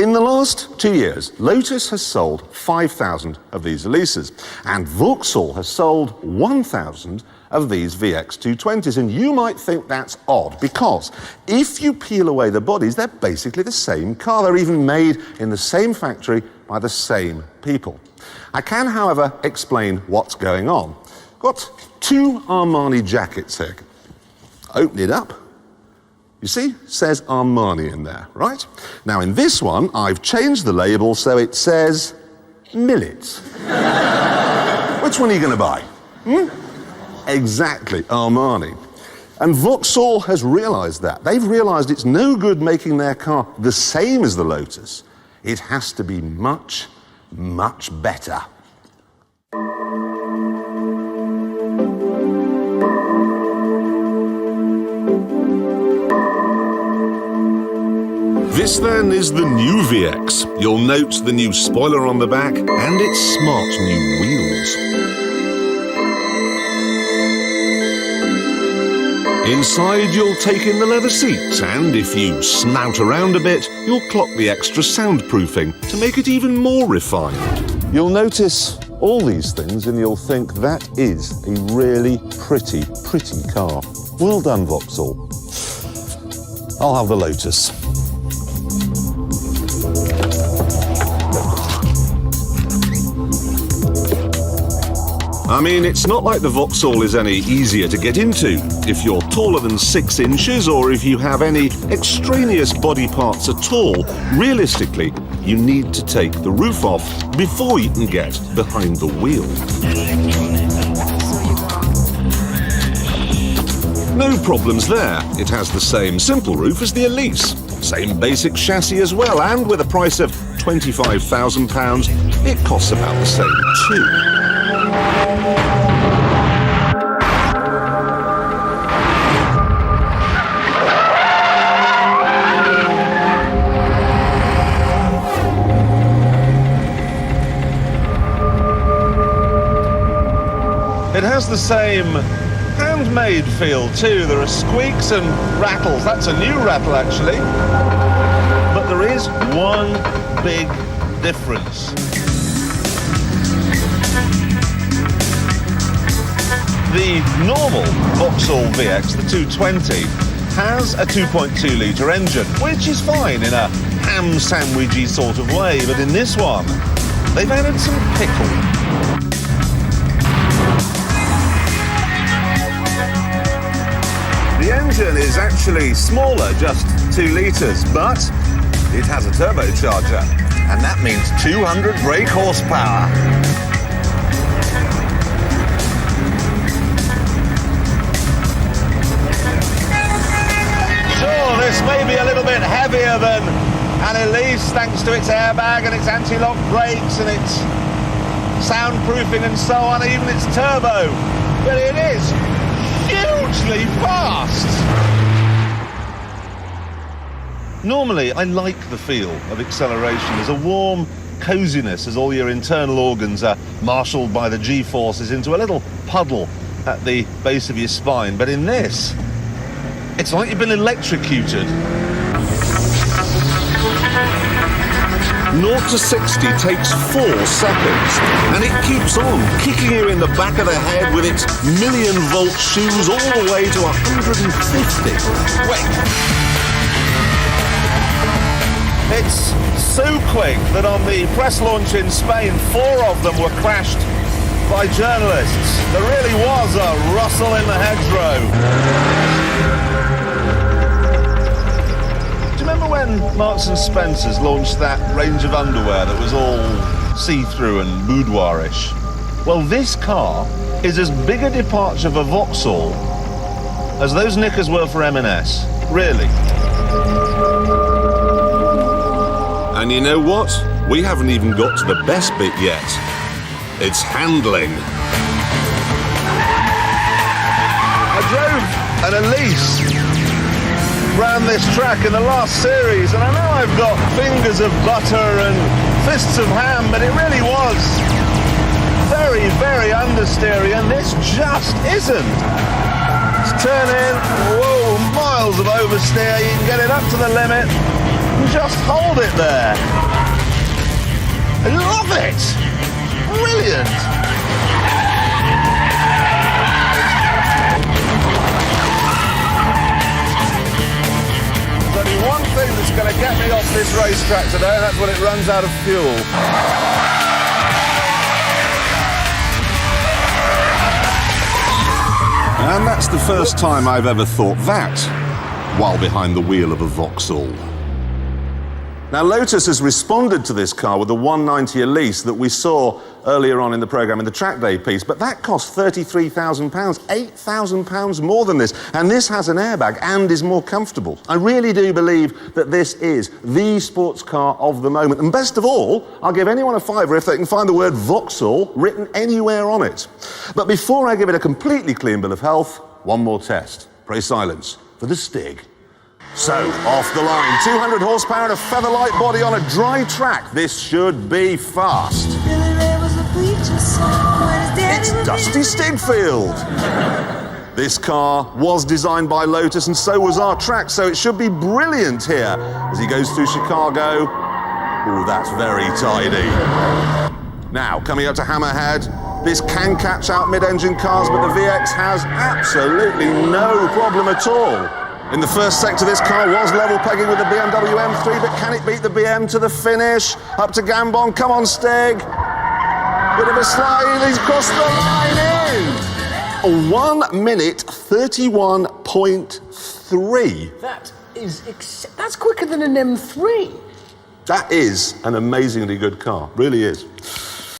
In the last 2 years, Lotus has sold 5,000 of these Elises, and Vauxhall has sold 1,000 of these VX220s, and you might think that's odd, because if you peel away the bodies, they're basically the same car. They're even made in the same factory by the same people. I can, however, explain what's going on. Got two Armani jackets here. Open it up. You see, says Armani in there, right? Now in this one, I've changed the label so it says Millet. Which one are you going to buy? Exactly, Armani. And Vauxhall has realised that. They've realised it's no good making their car the same as the Lotus. It has to be much, much better. This then is the new VX. You'll note the new spoiler on the back and its smart new wheels. Inside you'll take in the leather seats, and if you snout around a bit, you'll clock the extra soundproofing to make it even more refined. You'll notice all these things and you'll think that is a really pretty car. Well done, Vauxhall. I'll have the Lotus. I mean, it's not like the Vauxhall is any easier to get into. If you're taller than 6 inches or if you have any extraneous body parts at all, realistically, you need to take the roof off before you can get behind the wheel. No problems there. It has the same simple roof as the Elise. Same basic chassis as well, and with a price of £25,000, it costs about the same too. It has the same handmade feel too. There are squeaks and rattles. That's a new rattle actually. But there is one big difference. The normal Vauxhall VX, the 220, has a 2.2 litre engine, which is fine in a ham sandwichy sort of way, but in this one, they've added some pickle. The engine is actually smaller, just 2 litres, but it has a turbocharger, and that means 200 brake horsepower. Sure, this may be a little bit heavier than an Elise thanks to its airbag and its anti-lock brakes and its soundproofing and so on, even its turbo, but it is hugely fast. Normally, I like the feel of acceleration. There's a warm coziness as all your internal organs are marshalled by the G-forces into a little puddle at the base of your spine. But in this, it's like you've been electrocuted. 0 to 60 takes 4 seconds, and it keeps on kicking you in the back of the head with its million-volt shoes all the way to 150. Wait. It's so quick that on the press launch in Spain, 4 of them were crashed by journalists. There really was a rustle in the hedgerow. Do you remember when Marks & Spencer's launched that range of underwear that was all see-through and boudoirish? Well, this car is as big a departure for Vauxhall as those knickers were for M&S. Really. And you know what? We haven't even got to the best bit yet. It's handling. I drove an Elise round this track in the last series, and I know I've got fingers of butter and fists of ham, but it really was very, very understeery, and this just isn't. Let's turn in, whoa, miles of oversteer, you can get it up to the limit, just hold it there. I love it. Brilliant. There's only one thing that's going to get me off this racetrack today, and that's when it runs out of fuel. And that's the first time I've ever thought that while behind the wheel of a Vauxhall. Now, Lotus has responded to this car with the 190 Elise that we saw earlier on in the programme in the track day piece, but that cost £33,000, £8,000 more than this, and this has an airbag and is more comfortable. I really do believe that this is the sports car of the moment, and best of all, I'll give anyone a fiver if they can find the word Vauxhall written anywhere on it. But before I give it a completely clean bill of health, one more test. Pray silence for the Stig. So, off the line, 200 horsepower and a feather-light body on a dry track. This should be fast. It's Dusty Stigfield. This car was designed by Lotus and so was our track, so it should be brilliant here as he goes through Chicago. Oh, that's very tidy. Now, coming up to Hammerhead, this can catch out mid-engine cars, but the VX has absolutely no problem at all. In the first sector, this car was level pegging with the BMW M3, but can it beat the BM to the finish? Up to Gambon, come on, Stig. Bit of a slide, he's crossed the line in. 1 minute 31.3. That's quicker than an M3. That is an amazingly good car, really is.